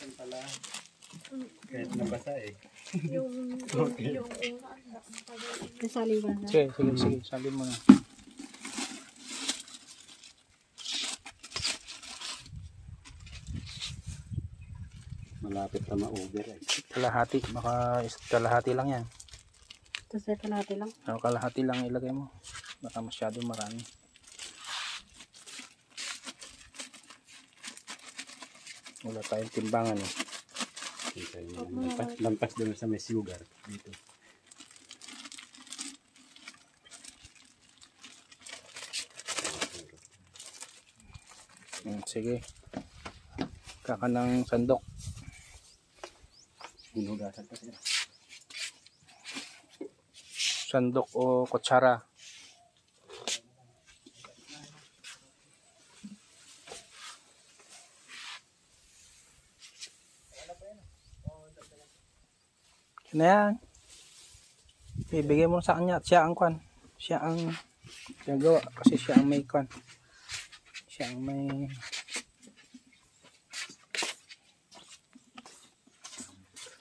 yan pala. Kahit nabasa eh. Yung una, Kasali ba na? Sige, salin mo na. Malapit na ma-over eh. Kalahati, baka kalahati lang yan. Ito sa kalahati lang. Ano, kalahati lang ilagay mo. Baka masyado marami. Wala tayong timbangan eh. Lampas doon sa may sugar dito. Sige. Kaka ng sandok. Hinugasan pa siya. Sandok o kutsara. Ano yan? Ibigay mo sa kanya at siya ang kwan. Siya ang gawa kasi siya ang may kwan. Siya ang may